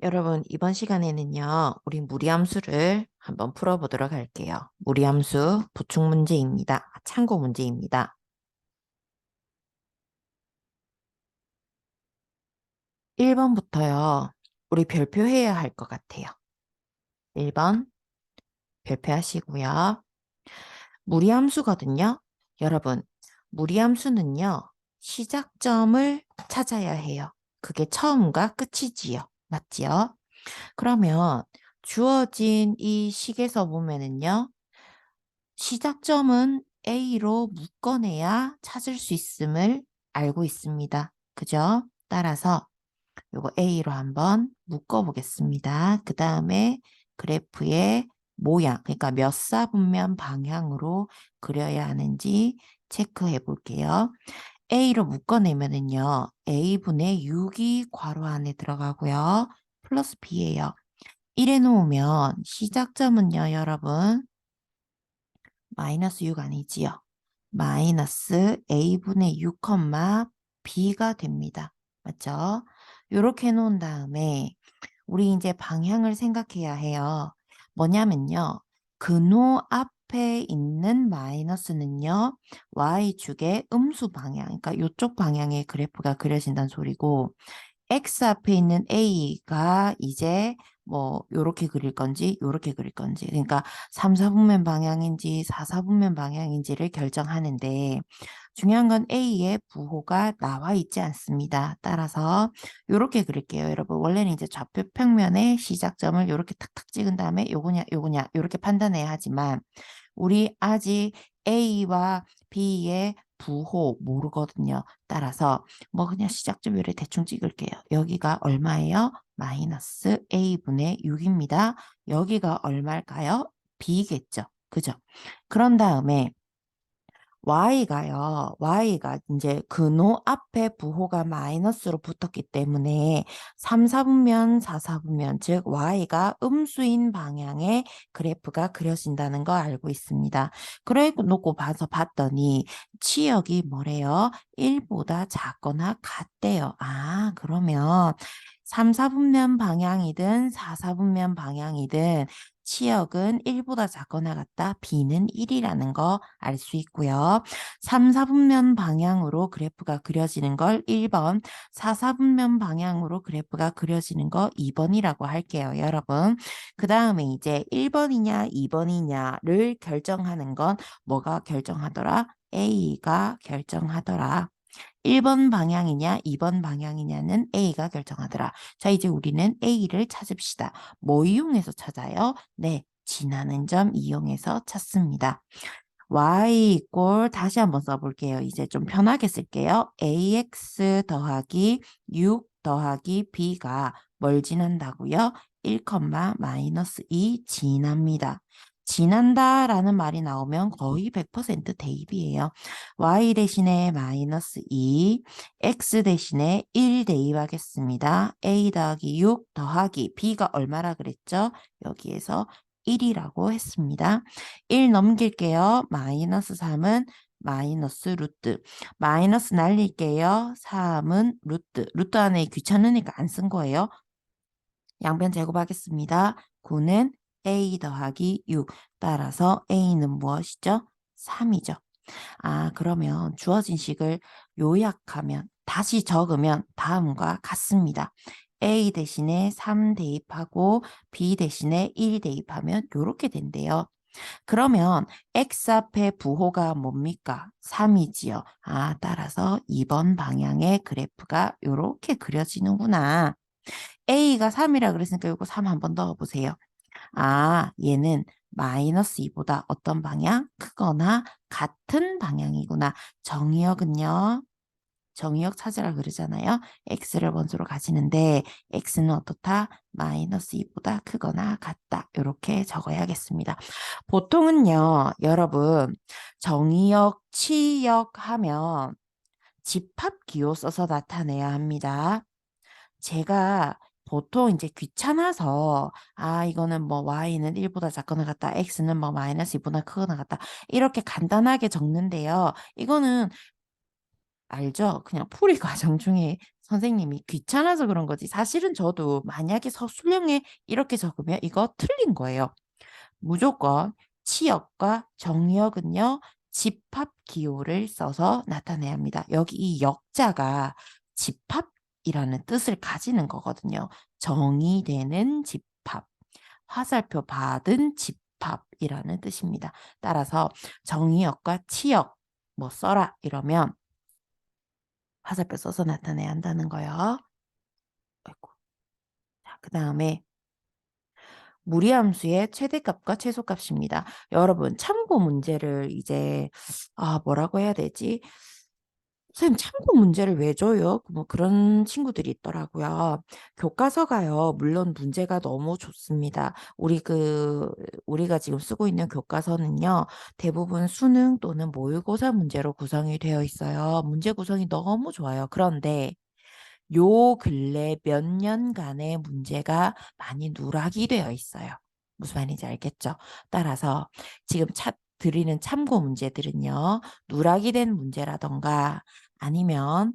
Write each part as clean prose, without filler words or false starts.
여러분, 이번 시간에는요, 우리 무리함수를 한번 풀어보도록 할게요. 무리함수 보충 문제입니다. 참고 문제입니다. 1번부터요, 우리 별표해야 할 것 같아요. 1번 별표하시고요. 무리함수거든요. 여러분, 무리함수는요, 시작점을 찾아야 해요. 그게 처음과 끝이지요. 맞지요? 그러면 주어진 이 식에서 보면은요, 시작점은 A로 묶어내야 찾을 수 있음을 알고 있습니다. 그죠? 따라서 요거 A로 한번 묶어보겠습니다. 그 다음에 그래프의 모양, 그러니까 몇 사분면 방향으로 그려야 하는지 체크해 볼게요. A로 묶어내면은요, A분의 6이 괄호 안에 들어가고요. 플러스 B예요. 이래 놓으면 시작점은요, 여러분, 마이너스 6 아니지요? 마이너스 a분의 6, b가 됩니다. 맞죠? 이렇게 해놓은 다음에 우리 이제 방향을 생각해야 해요. 뭐냐면요. 근호 앞에 있는 마이너스는요. y축의 음수 방향, 그러니까 이쪽 방향의 그래프가 그려진다는 소리고 X 앞에 있는 A가 이제 뭐 요렇게 그릴 건지 요렇게 그릴 건지 그러니까 3, 4분면 방향인지 4, 4분면 방향인지를 결정하는데 중요한 건 A의 부호가 나와 있지 않습니다. 따라서 요렇게 그릴게요. 여러분 원래는 이제 좌표 평면의 시작점을 요렇게 탁탁 찍은 다음에 요거냐 요거냐 요렇게 판단해야 하지만 우리 아직 A와 B의 부호 모르거든요. 따라서 뭐 그냥 시작점 요래 대충 찍을게요. 여기가 얼마예요? 마이너스 A분의 6입니다. 여기가 얼마일까요? B겠죠. 그죠? 그런 다음에 Y가 이제 근호 앞에 부호가 마이너스로 붙었기 때문에 3, 4분면, 4, 4분면, 즉 Y가 음수인 방향의 그래프가 그려진다는 거 알고 있습니다. 그래 놓고 봤더니 치역이 뭐래요? 1보다 작거나 같대요. 아, 그러면 3, 4분면 방향이든 4, 4분면 방향이든 치역은 1보다 작거나 같다. B는 1이라는 거 알 수 있고요. 3, 4분면 방향으로 그래프가 그려지는 걸 1번, 4, 4분면 방향으로 그래프가 그려지는 거 2번이라고 할게요, 여러분. 그 다음에 이제 1번이냐, 2번이냐를 결정하는 건 뭐가 결정하더라? A가 결정하더라. 1번 방향이냐, 2번 방향이냐는 A가 결정하더라. 자, 이제 우리는 A를 찾읍시다. 뭐 이용해서 찾아요? 네, 지나는 점 이용해서 찾습니다. y 이꼴 다시 한번 써볼게요. 이제 좀 편하게 쓸게요. ax 더하기 6 더하기 b가 뭘 지난다고요? 1, 마이너스 2 지납니다. 지난다라는 말이 나오면 거의 100% 대입이에요. y 대신에 마이너스 2, x 대신에 1 대입하겠습니다. a 더하기 6 더하기 b가 얼마라 그랬죠? 여기에서 1이라고 했습니다. 1 넘길게요. 마이너스 3은 마이너스 루트. 마이너스 날릴게요. 3은 루트. 루트 안에 귀찮으니까 안 쓴 거예요. 양변 제곱하겠습니다. 9는 a 더하기 6. 따라서 a는 무엇이죠? 3이죠. 아, 그러면 주어진 식을 요약하면 다시 적으면 다음과 같습니다. A 대신에 3 대입하고 B 대신에 1 대입하면 이렇게 된대요. 그러면 X 앞에 부호가 뭡니까? 3이지요. 아, 따라서 2번 방향의 그래프가 이렇게 그려지는구나. A가 3이라 그랬으니까 이거 3 한 번 넣어보세요. 아, 얘는 마이너스 2보다 어떤 방향? 크거나 같은 방향이구나. 정의역은요. 정의역 찾으라 그러잖아요. x를 원소로 가지는데 x는 어떻다? 마이너스 2보다 크거나 같다. 이렇게 적어야겠습니다. 보통은요. 여러분 정의역, 치역 하면 집합기호 써서 나타내야 합니다. 제가 보통 이제 귀찮아서 이거는 뭐 y는 1보다 작거나 같다. x는 뭐 마이너스 2보다 크거나 같다. 이렇게 간단하게 적는데요. 이거는 알죠? 그냥 풀이 과정 중에 선생님이 귀찮아서 그런 거지. 사실은 저도 만약에 서술형에 이렇게 적으면 이거 틀린 거예요. 무조건 치역과 정역은요, 집합 기호를 써서 나타내야 합니다. 여기 이 역자가 집합이라는 뜻을 가지는 거거든요. 정의되는 집합, 화살표 받은 집합이라는 뜻입니다. 따라서 정의역과 치역 뭐 써라 이러면 화살표 써서 나타내야 한다는 거예요. 아이고. 자, 그 다음에 무리함수의 최대값과 최소값입니다. 여러분, 참고 문제를 이제, 뭐라고 해야 되지? 선생님, 참고 문제를 왜 줘요? 뭐 그런 친구들이 있더라고요. 교과서가요, 물론 문제가 너무 좋습니다. 우리가 지금 쓰고 있는 교과서는요, 대부분 수능 또는 모의고사 문제로 구성이 되어 있어요. 문제 구성이 너무 좋아요. 그런데 요 근래 몇 년간의 문제가 많이 누락이 되어 있어요. 무슨 말인지 알겠죠? 따라서 지금 드리는 참고 문제들은요, 누락이 된 문제라던가 아니면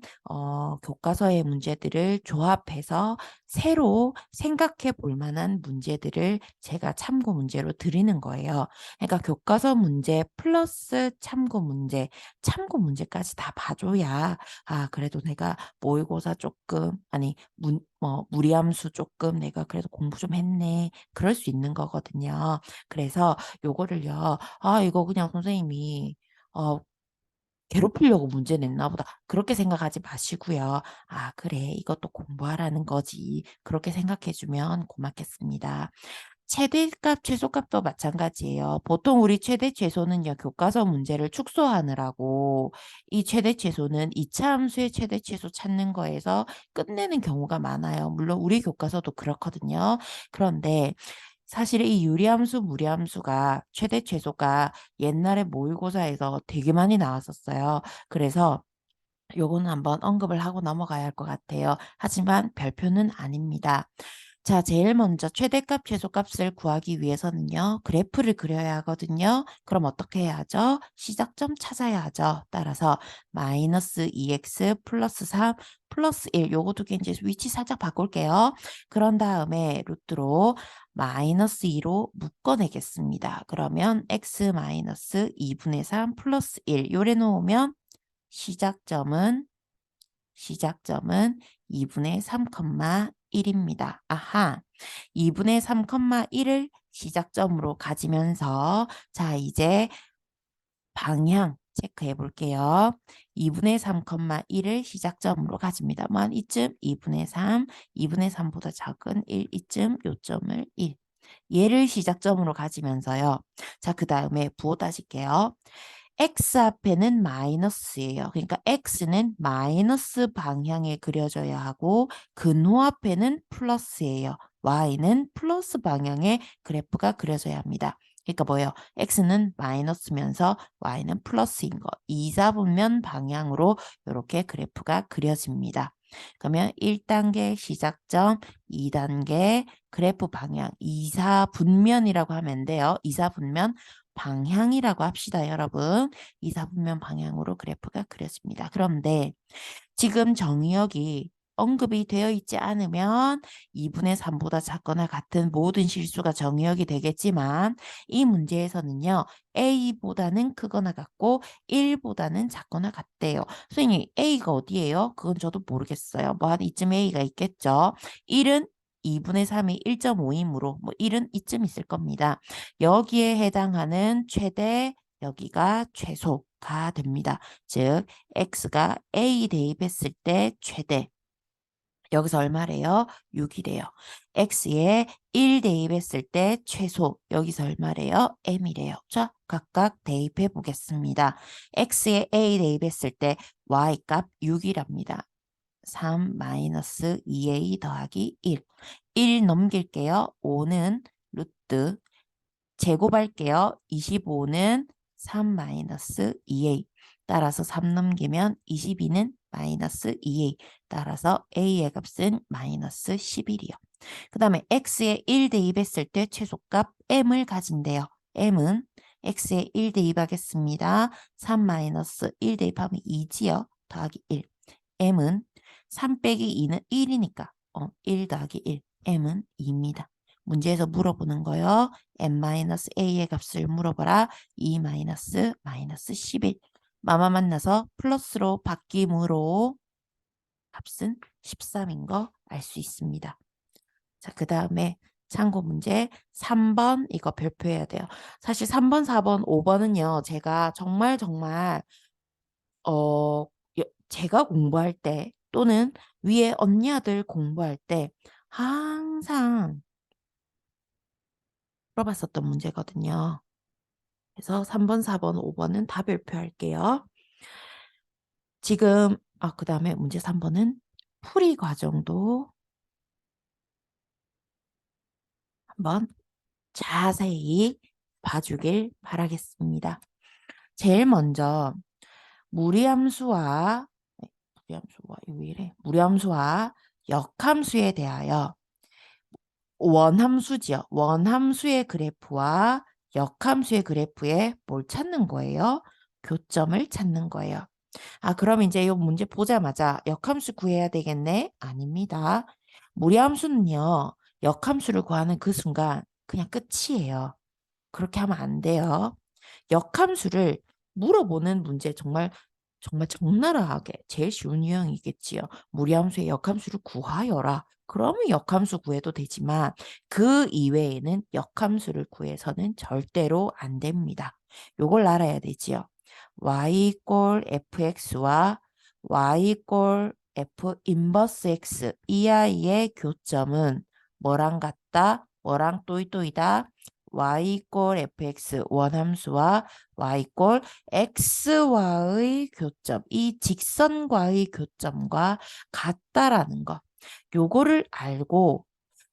교과서의 문제들을 조합해서 새로 생각해 볼 만한 문제들을 제가 참고 문제로 드리는 거예요. 그러니까 교과서 문제 플러스 참고 문제까지 다 봐줘야 그래도 내가 모의고사 조금, 아니, 무리함수 조금 내가 그래도 공부 좀 했네. 그럴 수 있는 거거든요. 그래서 요거를요, 이거 그냥 선생님이, 어, 괴롭히려고 문제 냈나 보다. 그렇게 생각하지 마시고요. 그래. 이것도 공부하라는 거지. 그렇게 생각해주면 고맙겠습니다. 최대값, 최소값도 마찬가지예요. 보통 우리 최대 최소는요, 교과서 문제를 축소하느라고 이 최대 최소는 2차 함수의 최대 최소 찾는 거에서 끝내는 경우가 많아요. 물론 우리 교과서도 그렇거든요. 그런데 사실 이 유리함수, 무리함수가 최대 최소가 옛날에 모의고사에서 되게 많이 나왔었어요. 그래서 요거는 한번 언급을 하고 넘어가야 할 것 같아요. 하지만 별표는 아닙니다. 자, 제일 먼저 최대값, 최소값을 구하기 위해서는요, 그래프를 그려야 하거든요. 그럼 어떻게 해야 하죠? 시작점 찾아야 하죠. 따라서 마이너스 2x 플러스 3 플러스 1 요거 두 개 이제 위치 살짝 바꿀게요. 그런 다음에 루트로 마이너스 2로 묶어내겠습니다. 그러면 x 마이너스 2분의 3 플러스 1 요래 놓으면 시작점은 2분의 3,1입니다. 아하, 2분의 3,1을 시작점으로 가지면서 자, 이제 방향 체크해 볼게요. 2분의 3,1을 시작점으로 가집니다. 만 이쯤 2분의 3, 2분의 3보다 작은 1, 이쯤 요점을 1. 얘를 시작점으로 가지면서요. 자, 그 다음에 부호 따질게요. x 앞에는 마이너스예요. 그러니까 x는 마이너스 방향에 그려져야 하고 근호 앞에는 플러스예요. y는 플러스 방향의 그래프가 그려져야 합니다. 그러니까 뭐예요? x는 마이너스면서 y는 플러스인 거. 이사분면 방향으로 이렇게 그래프가 그려집니다. 그러면 1단계 시작점, 2단계 그래프 방향, 이사분면이라고 하면 돼요. 이사분면 방향이라고 합시다, 여러분. 이사분면 방향으로 그래프가 그려집니다. 그런데 지금 정의역이 언급이 되어 있지 않으면 2분의 3보다 작거나 같은 모든 실수가 정의역이 되겠지만 이 문제에서는요. A보다는 크거나 같고 1보다는 작거나 같대요. 선생님, A가 어디예요? 그건 저도 모르겠어요. 뭐 한 이쯤 A가 있겠죠. 1은 2분의 3이 1.5이므로 뭐 1은 이쯤 있을 겁니다. 여기에 해당하는 최대 여기가 최소가 됩니다. 즉 x가 a 대입했을 때 최대 여기서 얼마래요? 6이래요. x에 1 대입했을 때 최소 여기서 얼마래요? m이래요. 자, 각각 대입해 보겠습니다. x에 a 대입했을 때 y값 6이랍니다. 3 마이너스 2a 더하기 1. 1 넘길게요. 5는 루트 제곱할게요. 25는 3 마이너스 2a. 따라서 3 넘기면 22는 마이너스 2a. 따라서 a의 값은 마이너스 11이요. 그 다음에 x에 1 대입했을 때 최소값 m을 가진대요. m은 x에 1 대입하겠습니다. 3 마이너스 1 대입하면 2지요. 더하기 1. m은 3 빼기 2는 1이니까 1 더하기 1. m은 2입니다. 문제에서 물어보는 거요. n-a의 값을 물어봐라. 2 마이너스 11. 마마 만나서 플러스로 바뀜으로 값은 13인 거 알 수 있습니다. 자, 그 다음에 참고 문제 3번 이거 별표해야 돼요. 사실 3번, 4번, 5번은요. 제가 정말 어, 제가 공부할 때 또는 위에 언니들 공부할 때 항상 풀어봤었던 문제거든요. 그래서 3번, 4번, 5번은 다 별표할게요. 지금 그 다음에 문제 3번은 풀이 과정도 한번 자세히 봐주길 바라겠습니다. 제일 먼저 무리함수와 왜 이래? 무리함수와 역함수에 대하여 원함수지요. 원함수의 그래프와 역함수의 그래프에 뭘 찾는 거예요? 교점을 찾는 거예요. 그럼 이제 이 문제 보자마자 역함수 구해야 되겠네? 아닙니다. 무리함수는요. 역함수를 구하는 그 순간 그냥 끝이에요. 그렇게 하면 안 돼요. 역함수를 물어보는 문제 정말 적나라하게 제일 쉬운 유형이겠지요. 무리함수의 역함수를 구하여라. 그러면 역함수 구해도 되지만 그 이외에는 역함수를 구해서는 절대로 안 됩니다. 요걸 알아야 되지요. y 이꼴 fx와 y 이꼴 f 인버스 x 이 아이의 교점은 뭐랑 같다? 뭐랑 또이또이다? y 이꼴 fx 원함수와 y 이꼴 x와의 교점, 이 직선과의 교점과 같다라는 거. 요거를 알고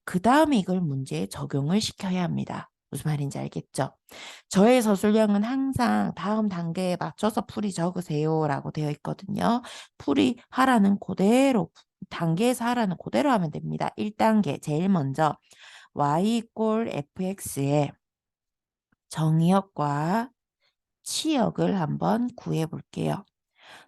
그 다음에 이걸 문제에 적용을 시켜야 합니다. 무슨 말인지 알겠죠? 저의 서술형은 항상 다음 단계에 맞춰서 풀이 적으세요라고 되어 있거든요. 풀이 하라는 그대로 단계에서 하라는 그대로 하면 됩니다. 1단계 제일 먼저 y 이꼴 fx의 정의역과 치역을 한번 구해 볼게요.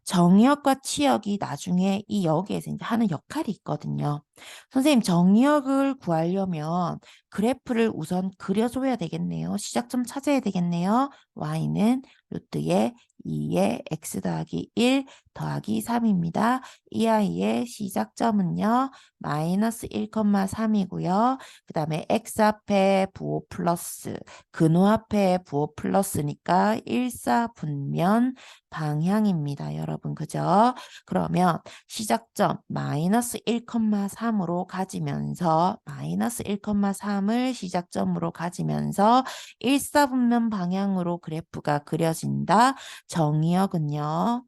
정의역과 치역이 나중에 이 역에서 이제 하는 역할이 있거든요. 선생님, 정의역을 구하려면 그래프를 우선 그려줘야 되겠네요. 시작점 찾아야 되겠네요. y는 루트의 2의 x 더하기 1 더하기 3입니다. 이 아이의 시작점은요. 마이너스 1,3이고요. 그 다음에 x 앞에 부호 플러스, 근호 앞에 부호 플러스니까 일사분면 방향입니다. 여러분, 그죠? 그러면 시작점 마이너스 1,3으로 가지면서 마이너스 1,3을 시작점으로 가지면서 일사분면 방향으로 그래프가 그려진다. 정의역은요.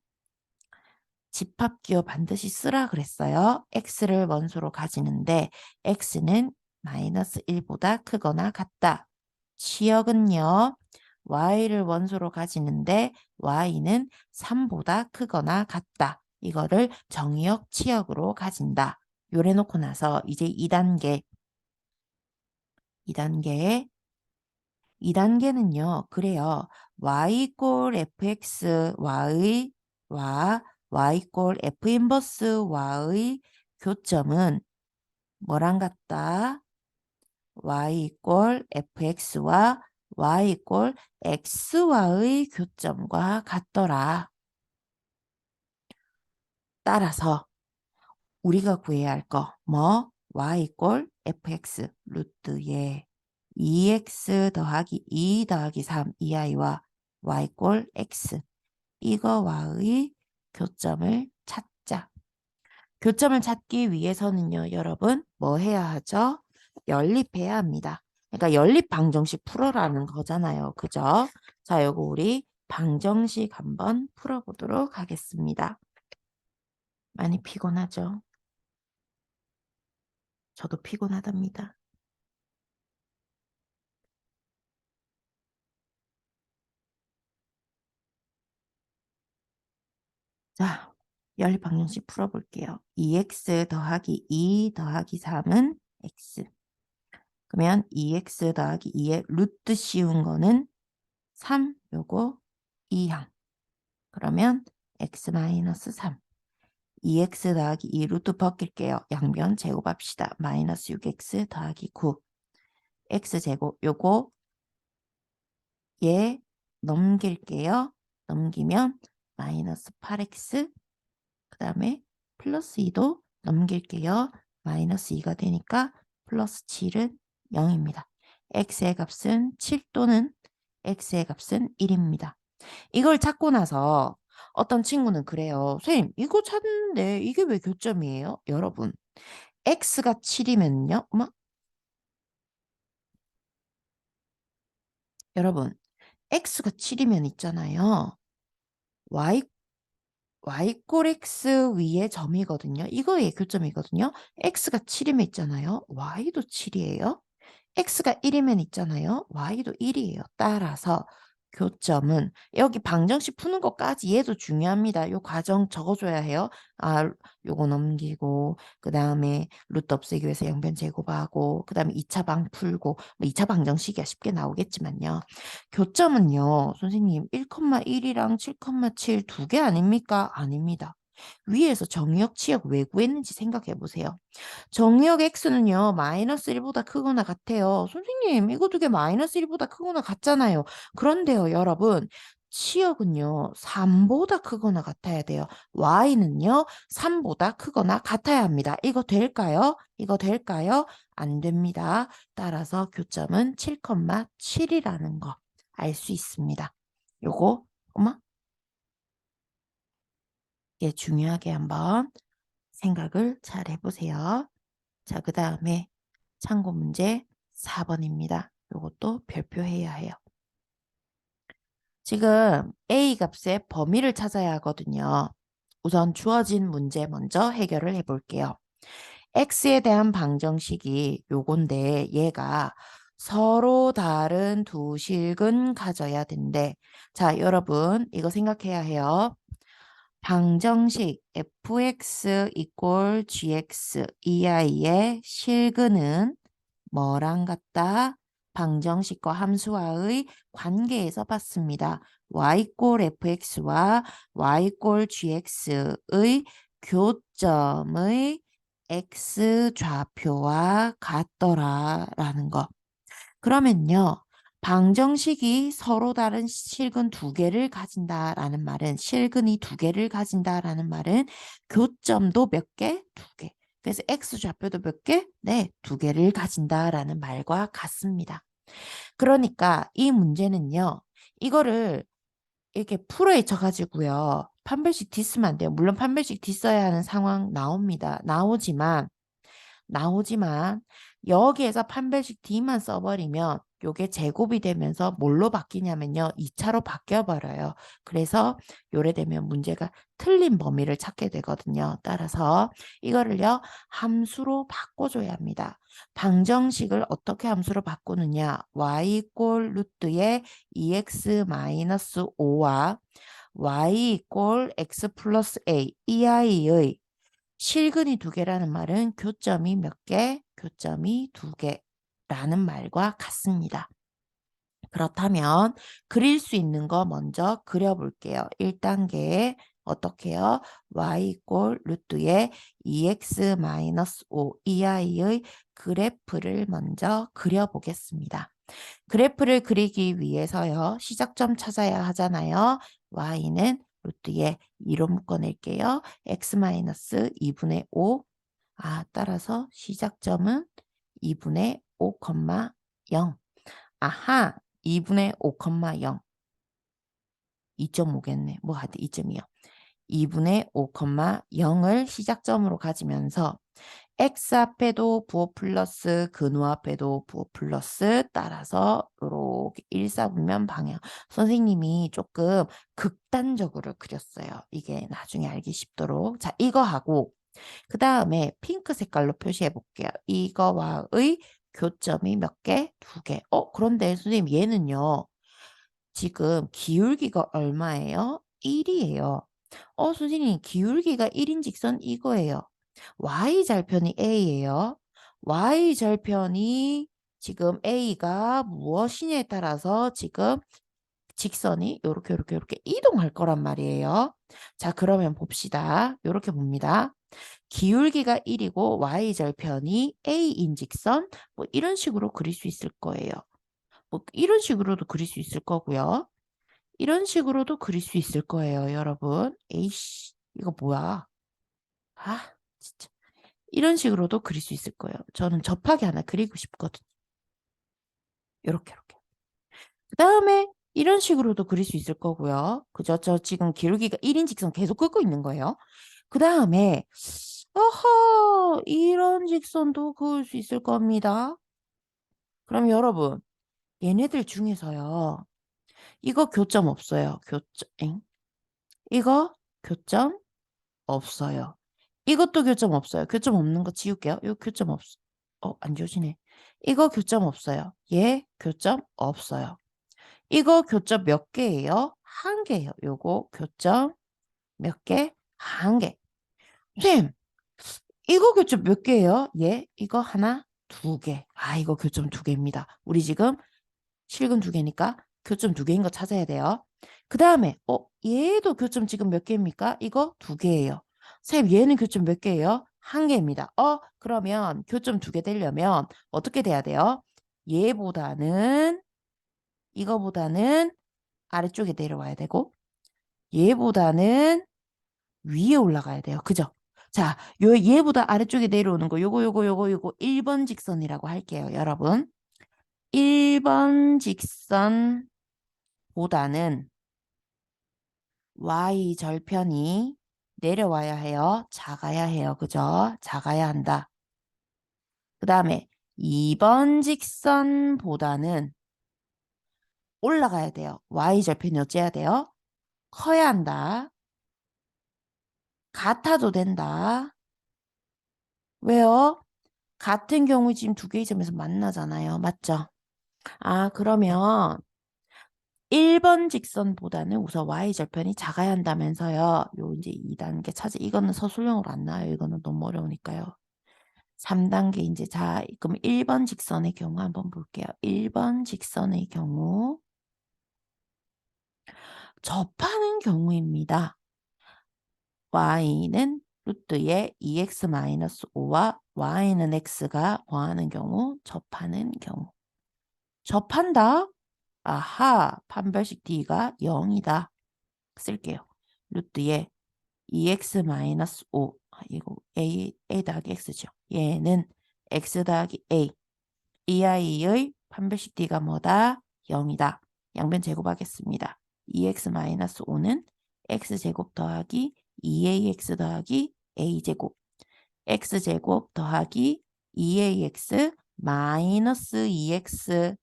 집합기호 반드시 쓰라 그랬어요. x를 원소로 가지는데 x는 마이너스 1보다 크거나 같다. 치역은요. y를 원소로 가지는데 y는 3보다 크거나 같다. 이거를 정의역 치역으로 가진다. 요래 놓고 나서 이제 2단계는요. 그래요. y 이꼴 fx y와 y 이꼴 f 인버스 y의 교점은 뭐랑 같다? y 이꼴 fx와 y 이꼴 x와의 교점과 같더라. 따라서 우리가 구해야 할 거 뭐? y 이꼴 fx 루트에 2x 더하기 2 더하기 3 이 아이와 y 이꼴 x 이거와의 교점을 찾자. 교점을 찾기 위해서는요, 여러분, 뭐 해야 하죠? 연립해야 합니다. 그러니까 연립 방정식 풀어라는 거잖아요. 그죠? 자, 요거 우리 방정식 한번 풀어보도록 하겠습니다. 많이 피곤하죠? 저도 피곤하답니다. 자, 연립 방정식 풀어볼게요. 2x 더하기 2 더하기 3은 x. 그러면 2x 더하기 2의 루트 씌운 거는 3, 요거 2항. 그러면 x-3. 2x 더하기 2 루트 벗길게요. 양변 제곱합시다. 마이너스 6x 더하기 9. x제곱 요거 얘 넘길게요. 넘기면 마이너스 8x 그 다음에 플러스 2도 넘길게요. 마이너스 2가 되니까 플러스 7은 0입니다. x의 값은 7 또는 x의 값은 1입니다. 이걸 찾고 나서 어떤 친구는 그래요. 선생님 이거 찾는데 이게 왜 교점이에요? 여러분 x가 7이면요. 여러분 x가 7이면 있잖아요. y y꼴 x 위에 점이거든요. 이거의 교점이거든요. x가 7이면 있잖아요. y도 7이에요. x가 1이면 있잖아요. y도 1이에요. 따라서 교점은 여기 방정식 푸는 것까지 얘도 중요합니다. 요 과정 적어줘야 해요. 아, 요거 넘기고 그 다음에 루트 없애기 위해서 양변 제곱하고 그 다음에 2차 방 풀고 뭐 2차 방정식이야 쉽게 나오겠지만요. 교점은요. 선생님 1,1이랑 7,7 두 개 아닙니까? 아닙니다. 위에서 정의역 치역 왜 구했는지 생각해 보세요. 정의역 x는요, 마이너스 1보다 크거나 같아요. 선생님, 이거 두 개 마이너스 1보다 크거나 같잖아요. 그런데요, 여러분, 치역은요, 3보다 크거나 같아야 돼요. y는요, 3보다 크거나 같아야 합니다. 이거 될까요? 이거 될까요? 안 됩니다. 따라서 교점은 7,7이라는 거 알 수 있습니다. 요거, 엄마, 예, 중요하게 한번 생각을 잘 해보세요. 자, 그 다음에 참고 문제 4번입니다. 이것도 별표해야 해요. 지금 A 값의 범위를 찾아야 하거든요. 우선 주어진 문제 먼저 해결을 해볼게요. X에 대한 방정식이 요건데 얘가 서로 다른 두 식은 가져야 된대. 자, 여러분 이거 생각해야 해요. 방정식 fx 이꼴 gx 이하의 실근은 뭐랑 같다? 방정식과 함수와의 관계에서 봤습니다. y꼴 fx와 y꼴 gx의 교점의 x좌표와 같더라라는 거. 그러면요. 방정식이 서로 다른 실근 두 개를 가진다라는 말은 실근이 두 개를 가진다라는 말은 교점도 몇 개? 두 개. 그래서 x좌표도 몇 개? 네, 두 개를 가진다라는 말과 같습니다. 그러니까 이 문제는요. 이거를 이렇게 풀어헤쳐 가지고요. 판별식 뒤 쓰면 안 돼요. 물론 판별식 뒤 써야 하는 상황 나옵니다. 나오지만 여기에서 판별식 D만 써버리면 요게 제곱이 되면서 뭘로 바뀌냐면요. 2차로 바뀌어버려요. 그래서 요래 되면 문제가 틀린 범위를 찾게 되거든요. 따라서 이거를요. 함수로 바꿔줘야 합니다. 방정식을 어떻게 함수로 바꾸느냐. y 루트의 2x-5와 y x 플러스 a 이하의 실근이 두 개라는 말은 교점이 몇 개? 교점이 두 개라는 말과 같습니다. 그렇다면 그릴 수 있는 거 먼저 그려볼게요. 1단계에 어떻게 해요? y 루트의 2x-5 이하의 그래프를 먼저 그려보겠습니다. 그래프를 그리기 위해서요. 시작점 찾아야 하잖아요. y는 루트에 2로 묶어낼게요. x-2분의 5. 따라서 시작점은 2분의 5, 0. 아하, 2분의 5, 0. 2.5겠네. 뭐 하여튼 2.2요. 2분의 5, 0을 시작점으로 가지면서 x 앞에도 부호 플러스 근호 앞에도 부호 플러스 따라서 이렇게 일사분면 방향. 선생님이 조금 극단적으로 그렸어요. 이게 나중에 알기 쉽도록. 자, 이거 하고 그 다음에 핑크 색깔로 표시해 볼게요. 이거와의 교점이 몇 개? 두 개. 그런데 선생님 얘는요. 지금 기울기가 얼마예요? 1이에요. 선생님 기울기가 1인직선 이거예요. y절편이 a예요. y절편이 지금 a가 무엇이냐에 따라서 지금 직선이 요렇게 이동할 거란 말이에요. 자, 그러면 봅시다. 요렇게 봅니다. 기울기가 1이고 y절편이 a인 직선 뭐 이런 식으로 그릴 수 있을 거예요. 뭐 이런 식으로도 그릴 수 있을 거고요. 이런 식으로도 그릴 수 있을 거예요, 여러분. 에이씨, 이거 뭐야? 아, 진짜. 이런 식으로도 그릴 수 있을 거예요. 저는 접하기 하나 그리고 싶거든요. 요렇게. 그 다음에 이런 식으로도 그릴 수 있을 거고요. 그죠? 저 지금 기울기가 1인 직선 계속 긋고 있는 거예요. 그 다음에 어허, 이런 직선도 그을 수 있을 겁니다. 그럼 여러분, 얘네들 중에서요. 이거 교점 없어요. 이거 교점 없어요. 이것도 교점 없어요. 교점 없는 거 지울게요. 이거 교점 없어. 안 지워지네. 이거 교점 없어요. 얘 교점 없어요. 이거 교점 몇 개예요? 한 개예요. 요거 교점 몇 개? 한 개. 쌤, 이거 교점 몇 개예요? 예, 이거 하나, 두 개. 아, 이거 교점 두 개입니다. 우리 지금 실근 두 개니까 교점 두 개인 거 찾아야 돼요. 그 다음에, 얘도 교점 지금 몇 개입니까? 이거 두 개예요. 쌤, 얘는 교점 몇 개예요? 한 개입니다. 그러면 교점 두 개 되려면 어떻게 돼야 돼요? 이거보다는 아래쪽에 내려와야 되고, 얘보다는 위에 올라가야 돼요. 그죠? 자, 얘보다 아래쪽에 내려오는 거, 요거 1번 직선이라고 할게요, 여러분. 1번 직선보다는 y절편이 내려와야 해요. 작아야 해요. 그죠? 작아야 한다. 그 다음에 2번 직선보다는 올라가야 돼요. y절편이 어째야 돼요? 커야 한다. 같아도 된다. 왜요? 같은 경우 지금 두 개의 점에서 만나잖아요. 맞죠? 그러면 1번 직선보다는 우선 y절편이 작아야 한다면서요. 요 이제 2단계 이거는 서술형으로 안 나와요. 이거는 너무 어려우니까요. 3단계 이제 그럼 1번 직선의 경우 한번 볼게요. 1번 직선의 경우 접하는 경우입니다. y는 루트의 2x-5와 y는 x가 더하는 경우 접하는 경우. 접한다? 아하, 판별식 d가 0이다. 쓸게요. 루트의 2x-5 이거 a 더하기 x죠. 얘는 x 더하기 a 이 아이의 판별식 d가 뭐다? 0이다. 양변 제곱하겠습니다. 2x-5는 x제곱 더하기 2ax 더하기 a제곱 x제곱 더하기 2ax 마이너스 2x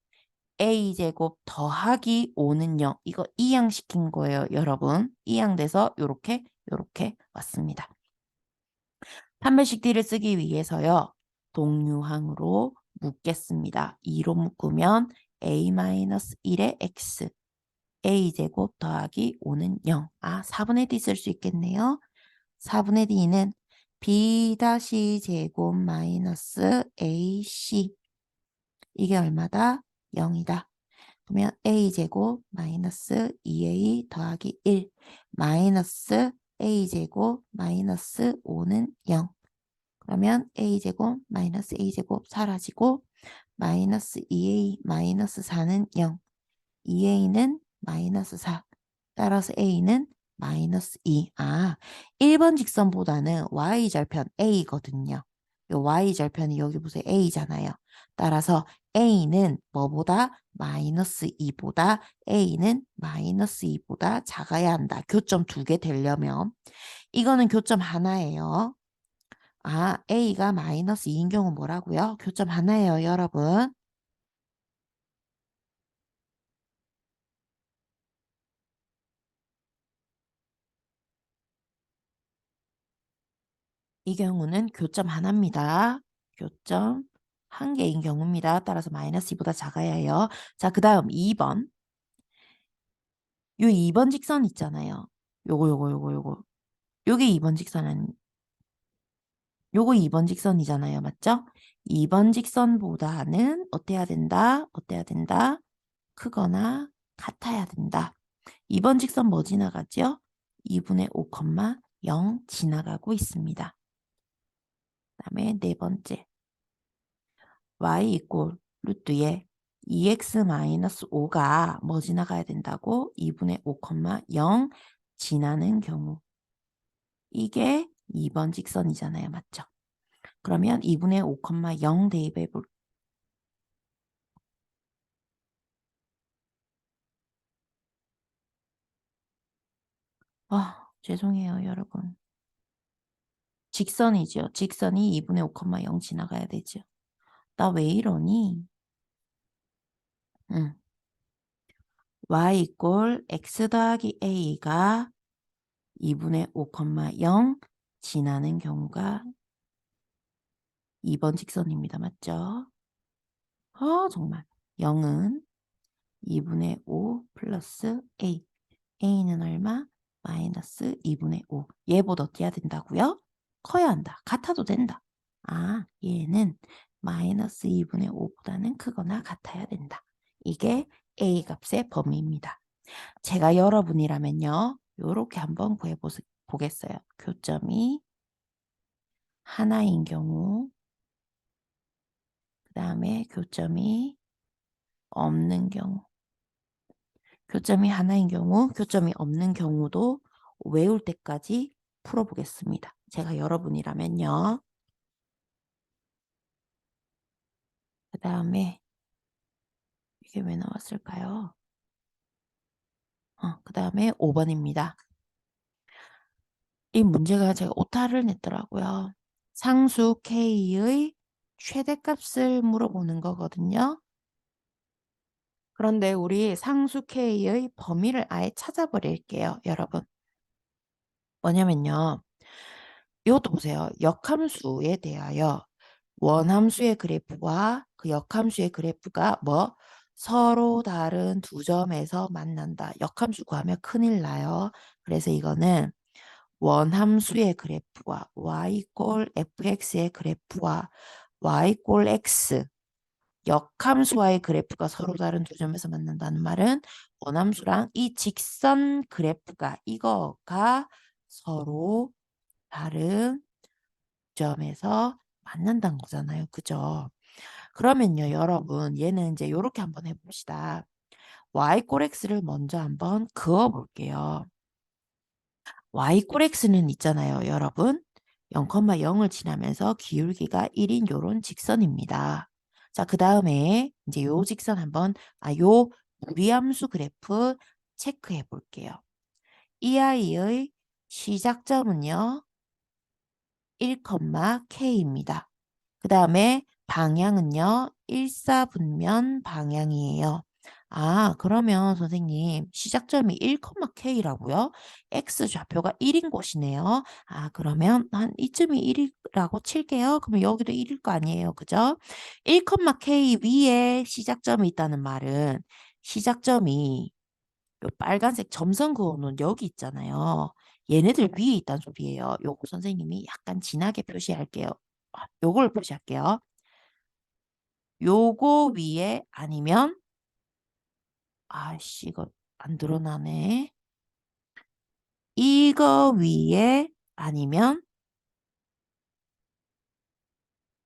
a제곱 더하기 5는 0. 이거 이항시킨 거예요, 여러분. 이항돼서 요렇게 왔습니다. 판별식 D를 쓰기 위해서요. 동류항으로 묶겠습니다. 2로 묶으면 a-1의 x a제곱 더하기 5는 0. 4분의 D 쓸 수 있겠네요. 4분의 D는 b-제곱 마이너스 ac 이게 얼마다? 0이다. 그러면 a제곱 마이너스 2a 더하기 1 마이너스 a제곱 마이너스 5는 0. 그러면 a제곱 마이너스 a제곱 사라지고 마이너스 2a 마이너스 4는 0. 2a는 마이너스 4. 따라서 a는 마이너스 2. 1번 직선보다는 y절편 a거든요. 요 y절편이 여기 보세요. a잖아요. 따라서 a는 뭐보다? 마이너스 2보다 a는 마이너스 2보다 작아야 한다. 교점 두 개 되려면. 이거는 교점 하나예요. a가 마이너스 2인 경우 뭐라고요? 교점 하나예요, 여러분. 이 경우는 교점 하나입니다. 교점 한 개인 경우입니다. 따라서 마이너스 2보다 작아야 해요. 자, 그 다음 2번. 요 2번 직선 있잖아요. 요거. 요게 2번 요거 2번 직선이잖아요. 맞죠? 2번 직선보다는 어때야 된다? 크거나 같아야 된다. 2번 직선 뭐 지나가죠? 2분의 5, 0 지나가고 있습니다. 그 다음에 네 번째. y 이꼴 루트에 2x-5가 뭐 지나가야 된다고? 2분의 5, 0 지나는 경우. 이게 2번 직선이잖아요. 맞죠? 그러면 2분의 5, 0 대입해 볼. 죄송해요, 여러분. 직선이죠. 직선이 2분의 5, 0 지나가야 되죠. 나 왜 이러니? y 이꼴 x 더하기 a가 2분의 5, 0 지나는 경우가 2번 직선입니다. 맞죠? 정말. 0은 2분의 5 플러스 a. a는 얼마? 마이너스 2분의 5. 얘보다 어떻게 해야 된다고요? 커야 한다. 같아도 된다. 얘는 마이너스 2분의 5보다는 크거나 같아야 된다. 이게 a 값의 범위입니다. 제가 여러분이라면요. 요렇게 한번 구해보겠어요. 교점이 하나인 경우, 그 다음에 교점이 없는 경우. 교점이 하나인 경우, 교점이 없는 경우도 외울 때까지 풀어보겠습니다. 제가 여러분이라면요. 그 다음에 이게 왜 나왔을까요? 그 다음에 5번입니다. 이 문제가 제가 오타를 냈더라고요. 상수 K의 최대값을 물어보는 거거든요. 그런데 우리 상수 K의 범위를 아예 찾아버릴게요, 여러분. 뭐냐면요. 이것도 보세요. 역함수에 대하여 원함수의 그래프와 그 역함수의 그래프가 서로 다른 두 점에서 만난다. 역함수 구하면 큰일 나요. 그래서 이거는 원함수의 그래프와 y 꼴 fx의 그래프와 y 꼴 x 역함수와의 그래프가 서로 다른 두 점에서 만난다는 말은 원함수랑 이 직선 그래프가 이거가 서로 다른 점에서 만난다는 거잖아요. 그죠? 그러면요, 여러분, 얘는 이제 이렇게 한번 해봅시다. y 꼴 x를 먼저 한번 그어볼게요. y 꼴 x는 있잖아요, 여러분. 0,0을 지나면서 기울기가 1인 요런 직선입니다. 자, 그 다음에 이제 요 직선 한번, 요 무리함수 그래프 체크해 볼게요. 이 아이의 시작점은요, 1,k입니다. 그 다음에 방향은요, 일사분면 방향이에요. 그러면 선생님, 시작점이 1,k라고요? x 좌표가 1인 곳이네요. 그러면 한 이쯤이 1이라고 칠게요. 그러면 여기도 1일 거 아니에요. 그죠? 1,k 위에 시작점이 있다는 말은 시작점이 요 빨간색 점선 그어놓은 여기 있잖아요. 얘네들 위에 있다는 소리예요. 요거 선생님이 약간 진하게 표시할게요. 요걸 표시할게요. 요거 위에 아니면 이거 안 드러나네. 이거 위에 아니면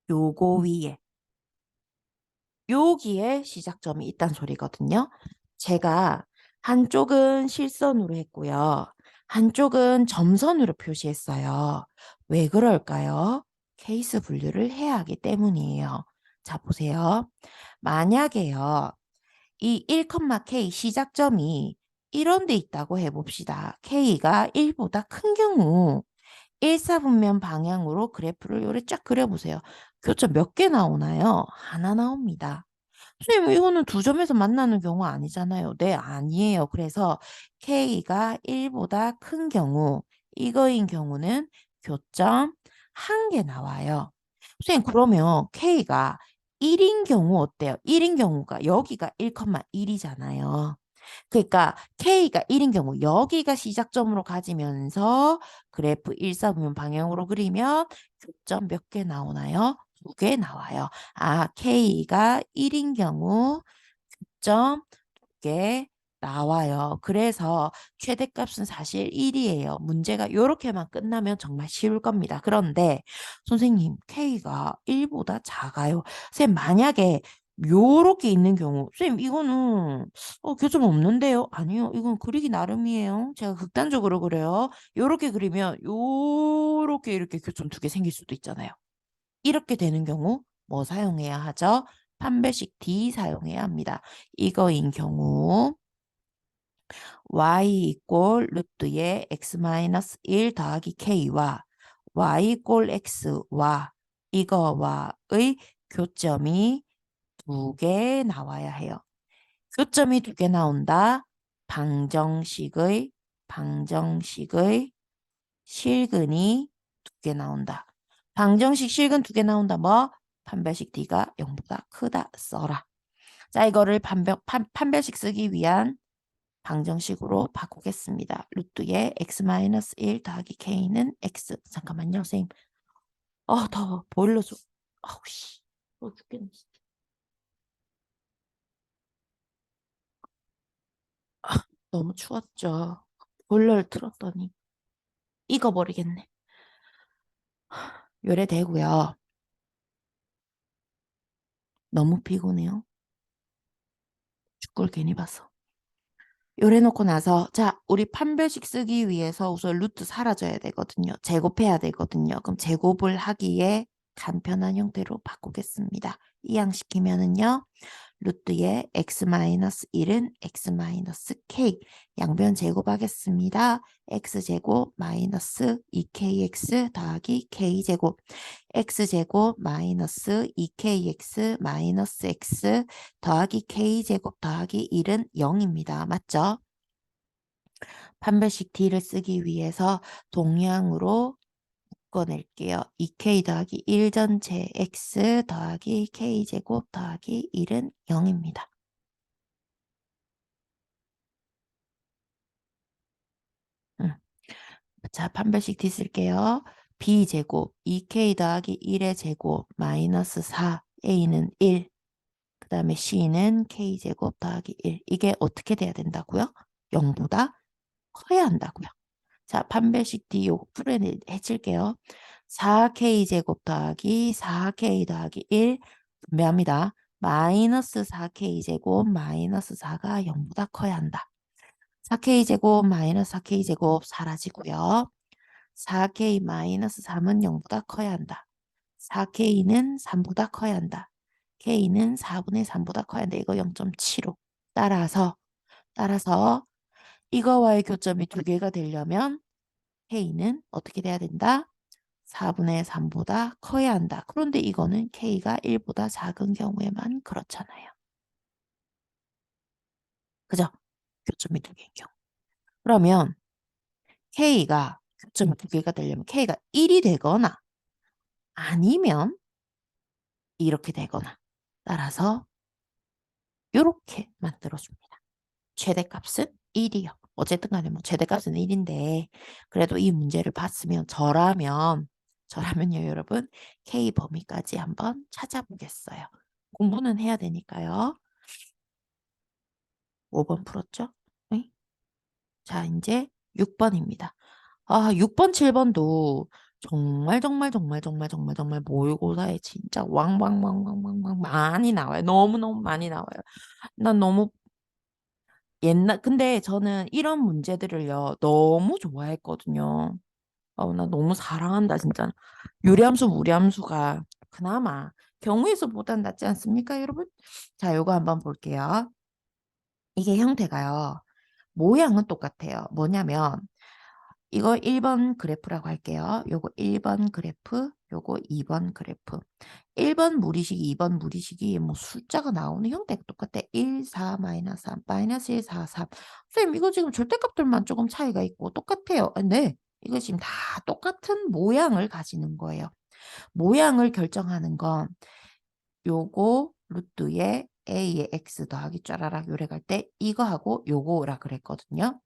요거 위에 여기에 시작점이 있다는 소리거든요. 제가 한쪽은 실선으로 했고요. 한쪽은 점선으로 표시했어요. 왜 그럴까요? 케이스 분류를 해야 하기 때문이에요. 자, 보세요. 만약에요. 이 1,k 시작점이 이런 데 있다고 해봅시다. k가 1보다 큰 경우 일사분면 방향으로 그래프를 요래 쫙 그려보세요. 교점 몇 개 나오나요? 하나 나옵니다. 선생님, 이거는 두 점에서 만나는 경우 아니잖아요. 네, 아니에요. 그래서 K가 1보다 큰 경우, 이거인 경우는 교점 한 개 나와요. 선생님, 그러면 K가 1인 경우 어때요? 1인 경우가 여기가 1,1이잖아요. 그러니까 K가 1인 경우 여기가 시작점으로 가지면서 그래프 일사분면 방향으로 그리면 교점 몇 개 나오나요? 2개 나와요. K가 1인 경우 교점 2개, 나와요. 그래서 최대값은 사실 1이에요. 문제가 이렇게만 끝나면 정말 쉬울 겁니다. 그런데 선생님, K가 1보다 작아요. 선생님, 만약에 요렇게 있는 경우, 선생님, 이거는 교점 없는데요? 아니요, 이건 그리기 나름이에요. 제가 극단적으로 그래요. 요렇게 그리면 요렇게 이렇게 교점 2개 생길 수도 있잖아요. 이렇게 되는 경우 뭐 사용해야 하죠? 판별식 D 사용해야 합니다. 이거인 경우 y 이꼴 루트의 x-1 더하기 k와 y 이꼴 x와 이거와의 교점이 2개 나와야 해요. 교점이 2개 나온다. 방정식의 실근이 2개 나온다. 방정식 실근 2개 나온다. 뭐? 판별식 D가 0보다 크다 써라. 자, 이거를 판별식 쓰기 위한 방정식으로 바꾸겠습니다. 루트의 x-1 더하기 k는 x. 잠깐만요, 선생님. 더워. 보일러 줘. 아우, 씨. 죽겠네. 너무 추웠죠. 보일러를 틀었더니 익어버리겠네. 요래되고요. 너무 피곤해요. 축구를 괜히 봐서. 요래 놓고 나서 자, 우리 판별식 쓰기 위해서 우선 루트 사라져야 되거든요. 제곱해야 되거든요. 그럼 제곱을 하기에 간편한 형태로 바꾸겠습니다. 이항시키면은요. 루트의 x-1은 x-k 양변 제곱하겠습니다. x제곱 마이너스 2kx 더하기 k제곱 x제곱 마이너스 2kx 마이너스 x 더하기 k제곱 더하기 1은 0입니다. 맞죠? 판별식 D를 쓰기 위해서 동량으로 묶어낼게요. 2k 더하기 1 전체 x 더하기 k제곱 더하기 1은 0입니다. 자, 판별식 D 쓸게요. b제곱 2k 더하기 1의 제곱 마이너스 4 a는 1. 그 다음에 c는 k제곱 더하기 1. 이게 어떻게 돼야 된다고요? 0보다 커야 한다고요. 자, 판별식 D 요거 풀어내줄게요. 4k제곱 더하기 4k 더하기 1 분배합니다. 마이너스 4k제곱 마이너스 4가 0보다 커야 한다. 4k제곱 마이너스 4k제곱 사라지고요. 4k 마이너스 3은 0보다 커야 한다. 4k는 3보다 커야 한다. k는 4분의 3보다 커야 한다. 이거 0.75. 따라서 이거와의 교점이 2개가 되려면 k는 어떻게 돼야 된다? 4분의 3보다 커야 한다. 그런데 이거는 k가 1보다 작은 경우에만 그렇잖아요. 그죠? 교점이 2개인 경우. 그러면 k가 교점이 2개가 되려면 k가 1이 되거나 아니면 이렇게 되거나 따라서 이렇게 만들어줍니다. 최대값은 1이요. 어쨌든 간에 뭐 최대값은 1인데 그래도 이 문제를 봤으면 저라면요 여러분 K 범위까지 한번 찾아보겠어요. 공부는 해야 되니까요. 5번 풀었죠? 네? 자 이제 6번입니다. 6번, 7번도 정말 모의고사에 진짜 왕왕왕왕왕왕 많이 나와요. 너무너무 많이 나와요. 난 너무 근데 저는 이런 문제들을요, 너무 좋아했거든요. 나 너무 사랑한다, 진짜. 유리함수, 무리함수가 그나마 경우의 수보단 낫지 않습니까, 여러분? 자, 요거 한번 볼게요. 이게 형태가요, 모양은 똑같아요. 뭐냐면, 이거 1번 그래프라고 할게요. 요거 1번 그래프, 요거 2번 그래프. 1번 무리식, 2번 무리식이 뭐 숫자가 나오는 형태가 똑같아. 1, 4, 마이너스 3, 마이너스 1, 4, 3. 선생님, 이거 지금 절대값들만 조금 차이가 있고 똑같아요. 네, 이거 지금 다 똑같은 모양을 가지는 거예요. 모양을 결정하는 건 요거 루트에 a의 x 더하기 쫘라락 요래 갈 때 이거하고 요거라 그랬거든요.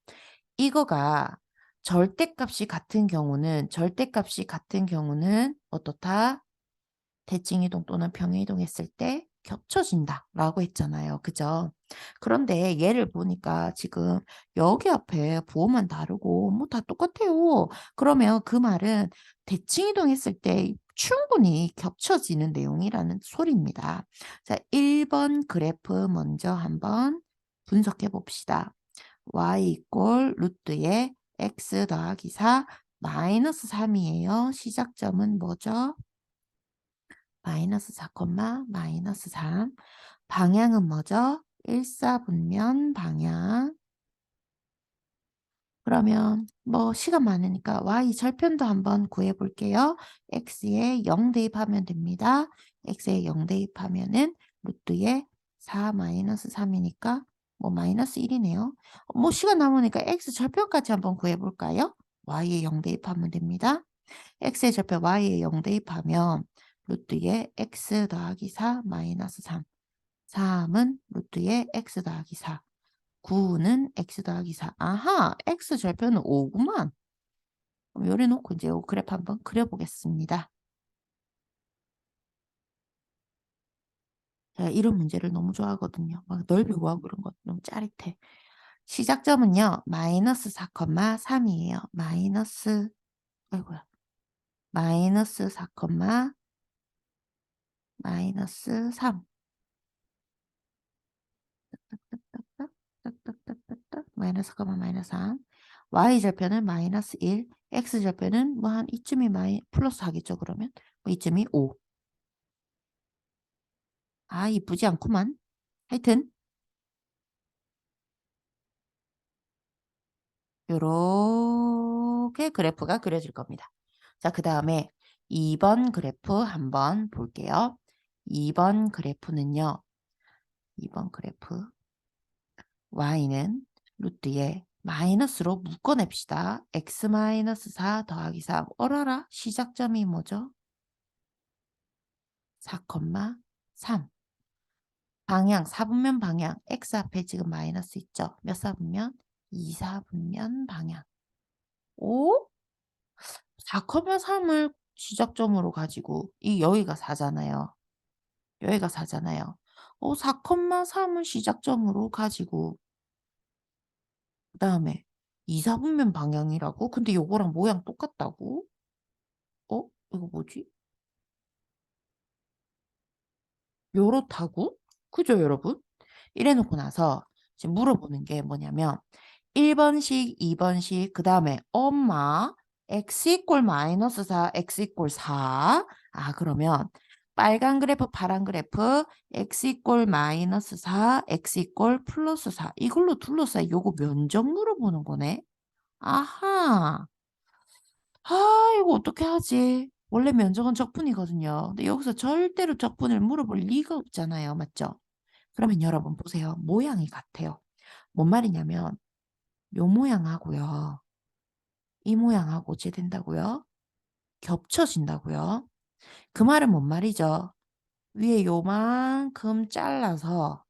이거가 절대값이 같은 경우는 어떻다? 대칭이동 또는 평행이동 했을 때 겹쳐진다라고 했잖아요. 그죠? 그런데 얘를 보니까 지금 여기 앞에 부호만 다르고 뭐 다 똑같아요. 그러면 그 말은 대칭 이동했을 때 충분히 겹쳐지는 내용이라는 소리입니다. 자, 1번 그래프 먼저 한번 분석해 봅시다. y 이꼴 루트에 x 더하기 4 마이너스 3이에요. 시작점은 뭐죠? 마이너스 4, 마이너스 3. 방향은 뭐죠? 일사분면 방향. 그러면 뭐 시간 많으니까 y 절편도 한번 구해 볼게요. x에 0 대입하면 됩니다. x에 0 대입하면은 루트에 4 마이너스 3이니까 뭐 마이너스 1이네요. 뭐 시간 남으니까 x 절편까지 한번 구해 볼까요? y에 0 대입하면 됩니다. x의 절편 y에 0 대입하면 루트에 x 더하기 4 마이너스 3. 3은 루트에 x 더하기 4. 9는 x 더하기 4. 아하, x 절편은 5구만. 그럼 요래 놓고 이제 요 그래프 한번 그려보겠습니다. 제가 이런 문제를 너무 좋아하거든요. 막 넓이 구하고 그런 거 너무 짜릿해. 시작점은요, 마이너스 4, 3이에요. 마이너스, 아이고야. 마이너스 4, 마이너스 3. 딱딱딱딱딱 마이너스, 마이너스 3. y절편은 마이너스 1. x절편은 뭐 한 이쯤이 플러스 하겠죠, 그러면? 뭐 이쯤이 5. 아, 이쁘지 않구만. 하여튼 요렇게 그래프가 그려질 겁니다. 자, 그 다음에 2번 그래프 한번 볼게요. 2번 그래프는요. 2번 그래프 y는 루트에 마이너스로 묶어냅시다. x 마이너스 4 더하기 3. 어라라 시작점이 뭐죠? 4, 3. 방향 4분면 방향 x 앞에 지금 마이너스 있죠? 몇 사분면? 2, 4분면 방향. 오? 4, 3을 시작점으로 가지고 이 여기가 4잖아요. 여기가 4잖아요. 4, 3을 시작점으로 가지고 그 다음에 2, 4분면 방향이라고? 근데 요거랑 모양 똑같다고? 이거 뭐지? 요렇다고? 그죠, 여러분? 이래 놓고 나서 지금 물어보는 게 뭐냐면 1번식, 2번식, 그 다음에 엄마 x 이꼴 마이너스 4, x 이꼴 4. 아, 그러면 빨간 그래프, 파란 그래프 x 이꼴 마이너스 4, x 이꼴 플러스 4. 이걸로 둘러싸여 요거 면적 물어보는 거네. 아하. 아, 이거 어떻게 하지? 원래 면적은 적분이거든요. 근데 여기서 절대로 적분을 물어볼 리가 없잖아요. 맞죠? 그러면 여러분 보세요. 모양이 같아요. 뭔 말이냐면 요 모양하고요. 이 모양하고 어찌 된다고요? 겹쳐진다고요. 그 말은 뭔 말이죠? 위에 요만큼 잘라서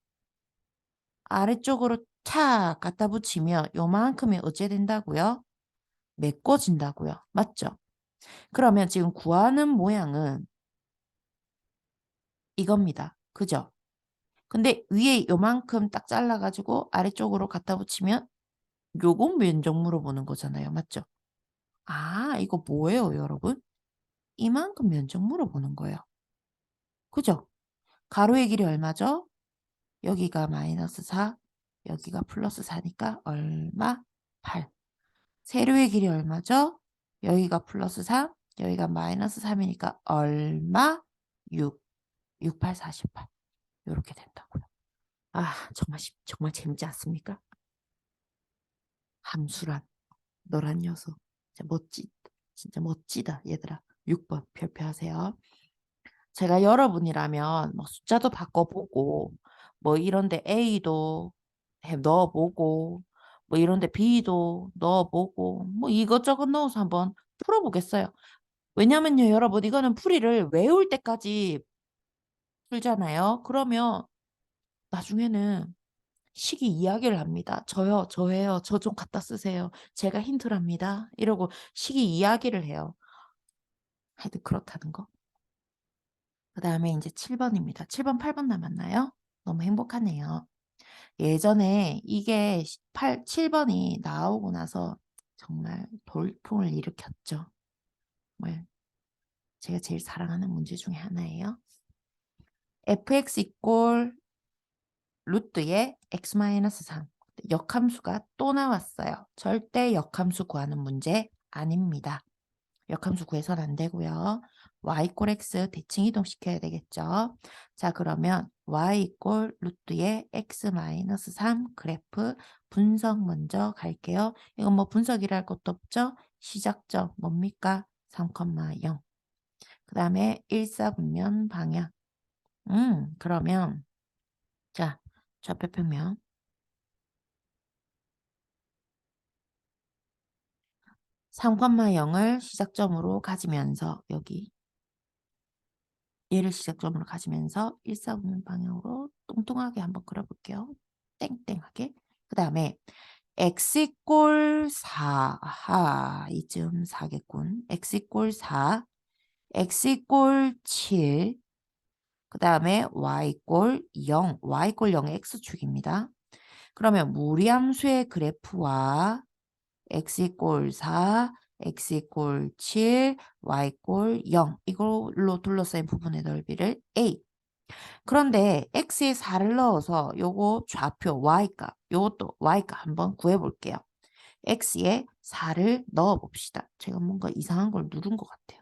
아래쪽으로 탁 갖다 붙이면 요만큼이 어찌 된다고요? 메꿔진다고요. 맞죠? 그러면 지금 구하는 모양은 이겁니다. 그죠? 근데 위에 요만큼 딱 잘라가지고 아래쪽으로 갖다 붙이면 요건 면적 물어보는 거잖아요. 맞죠? 아, 이거 뭐예요, 여러분? 이만큼 면적 물어보는 거예요. 그죠? 가로의 길이 얼마죠? 여기가 마이너스 4, 여기가 플러스 4니까 얼마? 8. 세로의 길이 얼마죠? 여기가 플러스 3, 여기가 마이너스 3이니까 얼마? 6. 6, 8, 48. 이렇게 된다고요. 아, 정말 재밌지 않습니까? 함수란, 너란 녀석. 진짜 멋지다, 얘들아. 6번 별표하세요. 제가 여러분이라면 뭐 숫자도 바꿔보고 뭐 이런데 A도 넣어보고 뭐 이런데 B도 넣어보고 뭐 이것저것 넣어서 한번 풀어보겠어요. 왜냐면요, 여러분, 이거는 풀이를 외울 때까지 풀잖아요. 그러면 나중에는 식이 이야기를 합니다. 저예요. 저 좀 갖다 쓰세요. 제가 힌트랍니다. 이러고 식이 이야기를 해요. 하여튼 그렇다는 거. 그 다음에 이제 7번입니다. 7번, 8번 남았나요? 너무 행복하네요. 예전에 이게 7번이 나오고 나서 정말 돌풍을 일으켰죠. 정말 제가 제일 사랑하는 문제 중에 하나예요. fx 이꼴 루트의 x-3 역함수가 또 나왔어요. 절대 역함수 구하는 문제 아닙니다. 역함수 구해서는 안 되고요. y 이꼴 x 대칭 이동시켜야 되겠죠. 자, 그러면 y 이꼴 루트의 x-3 그래프 분석 먼저 갈게요. 이건 뭐 분석이라 할 것도 없죠. 시작점 뭡니까? 3,0. 그 다음에 1사분면 방향. 그러면 자, 좌표평면 3,0을 시작점으로 가지면서 여기 얘를 시작점으로 가지면서 1사분면 방향으로 뚱뚱하게 한번 그려볼게요. 땡땡하게. 그 다음에 x 이꼴 4. 아하, 이쯤 4겠군. x 이꼴 4, x 이꼴 7, 그 다음에 y 이꼴 0, y 이꼴 0의 x축입니다. 그러면 무리함수의 그래프와 x 이꼴 4, x 이꼴 7, y 이꼴 0 이걸로 둘러싸인 부분의 넓이를 a. 그런데 x에 4를 넣어서 요거 좌표 y값, 요것도 y값 한번 구해볼게요. x에 4를 넣어봅시다. 제가 뭔가 이상한 걸 누른 것 같아요.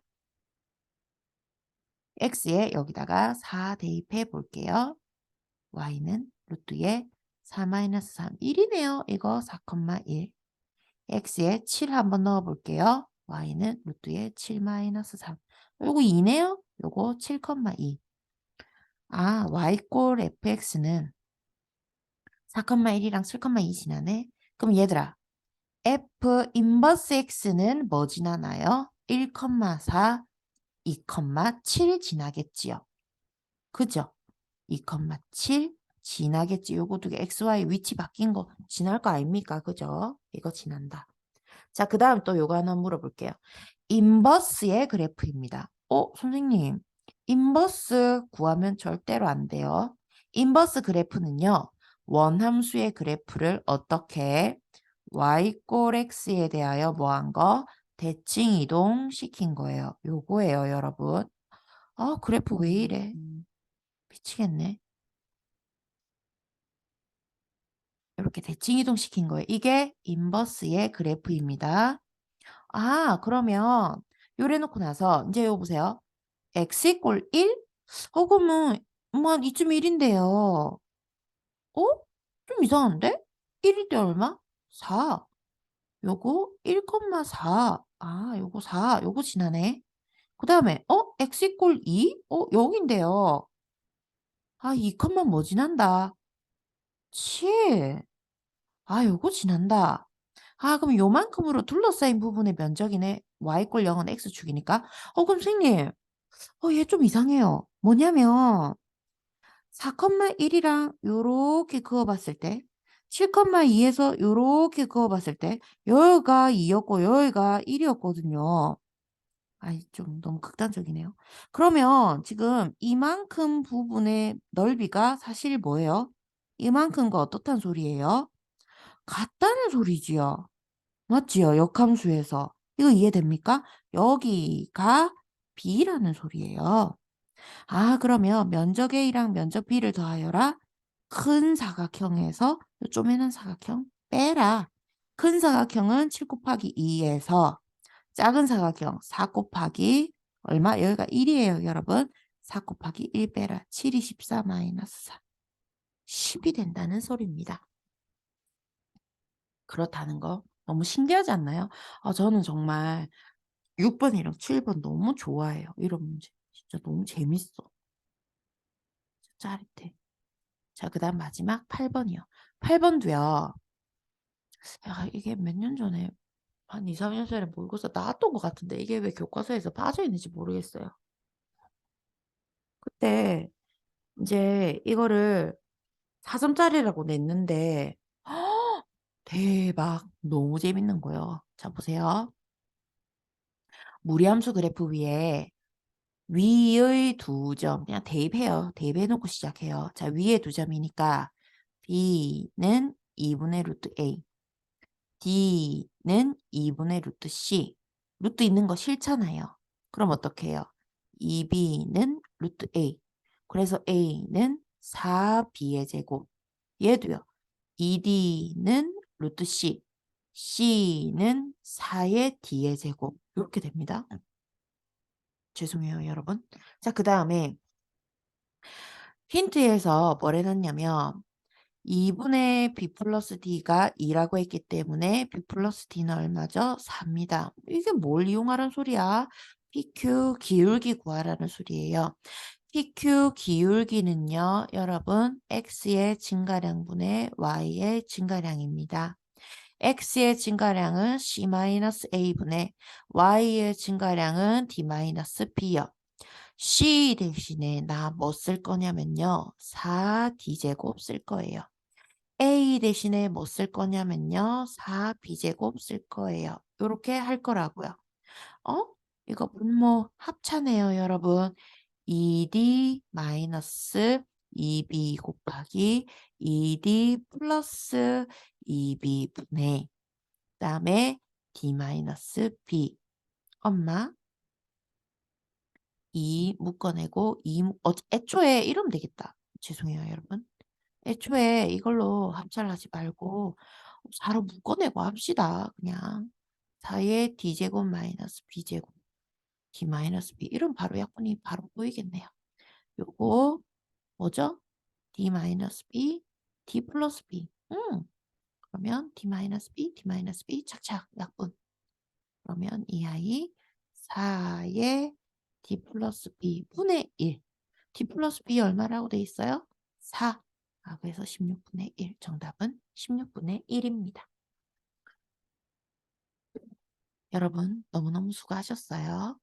x에 여기다가 4 대입해 볼게요. y는 루트에 4-3, 1이네요. 이거 4,1. x에 7 한번 넣어볼게요. y는 루트에 7-3. 요거 2네요. 요거 7,2. 아, y꼴 fx는 4,1이랑 7,2 지나네. 그럼 얘들아, f 인버스 x는 뭐 지나나요? 1,4, 2,7 지나겠지요. 그죠? 2,7 지나겠지. 요거 두 개 xy 위치 바뀐 거 지날 거 아닙니까? 그죠? 이거 지난다. 자, 그 다음 또 요거 하나 물어볼게요. 인버스의 그래프입니다. 선생님, 인버스 구하면 절대로 안 돼요. 인버스 그래프는요, 원함수의 그래프를 어떻게 y x에 대하여 뭐한 거? 대칭 이동시킨 거예요. 요거예요, 여러분. 그래프 왜 이래? 미치겠네. 이렇게 대칭 이동시킨 거예요. 이게 인버스의 그래프입니다. 그러면 요래 놓고 나서 이제 요 보세요. x 이꼴 1? 그러면 뭐 이쯤 1인데요. 좀 이상한데? 1일 때 얼마? 4. 요거 1,4. 요거 4. 요거 지나네. 그 다음에 x 이꼴 2? 여긴데요. 2, 뭐 지난다? 7. 요거 지난다. 그럼 요만큼으로 둘러싸인 부분의 면적이네. y꼴 0은 x축이니까. 그럼 선생님, 얘 좀 이상해요. 뭐냐면 4,1이랑 요렇게 그어봤을 때 7,2에서 요렇게 그어봤을 때 여기가 2였고 여기가 1이었거든요. 좀 너무 극단적이네요. 그러면 지금 이만큼 부분의 넓이가 사실 뭐예요? 이만큼과 어떻단 소리예요? 같다는 소리지요. 맞지요? 역함수에서. 이거 이해됩니까? 여기가 B라는 소리예요. 그러면 면적 A랑 면적 B를 더하여라. 큰 사각형에서 쪼매난 사각형 빼라. 큰 사각형은 7 곱하기 2에서 작은 사각형 4 곱하기 얼마? 여기가 1이에요, 여러분. 4 곱하기 1 빼라. 7이 14 마이너스 4. 10이 된다는 소리입니다. 그렇다는 거 너무 신기하지 않나요? 저는 정말 6번이랑 7번 너무 좋아해요. 이런 문제. 진짜 너무 재밌어. 짜릿해. 자, 그 다음 마지막 8번이요. 8번도요. 이게 몇 년 전에 한 2, 3년 전에 모의고사 나왔던 것 같은데 이게 왜 교과서에서 빠져 있는지 모르겠어요. 그때 이제 이거를 4점짜리라고 냈는데 대박 너무 재밌는 거예요. 자, 보세요. 무리함수 그래프 위에 위의 두 점, 그냥 대입해요. 대입해놓고 시작해요. 자, 위에 두 점이니까 b는 2분의 루트 a, d는 2분의 루트 c. 루트 있는 거 싫잖아요. 그럼 어떻게 해요? 2b는 루트 a. 그래서 a는 4b의 제곱. 얘도요. 2d는 루트 c. c는 4의 d의 제곱. 이렇게 됩니다. 죄송해요, 여러분. 자, 그 다음에 힌트에서 뭘 해놨냐면 2분의 b 플러스 d가 2라고 했기 때문에 b 플러스 d는 얼마죠? 4입니다. 이게 뭘 이용하라는 소리야? PQ 기울기 구하라는 소리예요. PQ 기울기는요, 여러분, x의 증가량분의 y의 증가량입니다. x의 증가량은 c-a분의 y의 증가량은 d-b요. c 대신에 나 뭐 쓸 거냐면요. 4d제곱 쓸 거예요. a 대신에 뭐 쓸 거냐면요. 4b제곱 쓸 거예요. 이렇게 할 거라고요. 어? 이거 분모 합차네요, 여러분. 2d 마이너스 2b 곱하기 2d 플러스 2b 분의 그다음에 d 마이너스 b 엄마 2 묶어내고 애초에 이러면 되겠다. 죄송해요, 여러분. 애초에 이걸로 합차를 하지 말고 4로 묶어내고 합시다. 그냥 4의 d제곱 마이너스 b제곱 d 마이너스 b 이러면 바로 약분이 바로 보이겠네요. 요거 뭐죠? d 마이너스 b, d 플러스 b. 그러면 d 마이너스 b, d 마이너스 b 착착 약분. 그러면 이 아이 4의 d 플러스 b 분의 1. d 플러스 b 얼마라고 돼 있어요? 4. 그래서 16분의 1. 정답은 16분의 1입니다. 여러분 너무너무 수고하셨어요.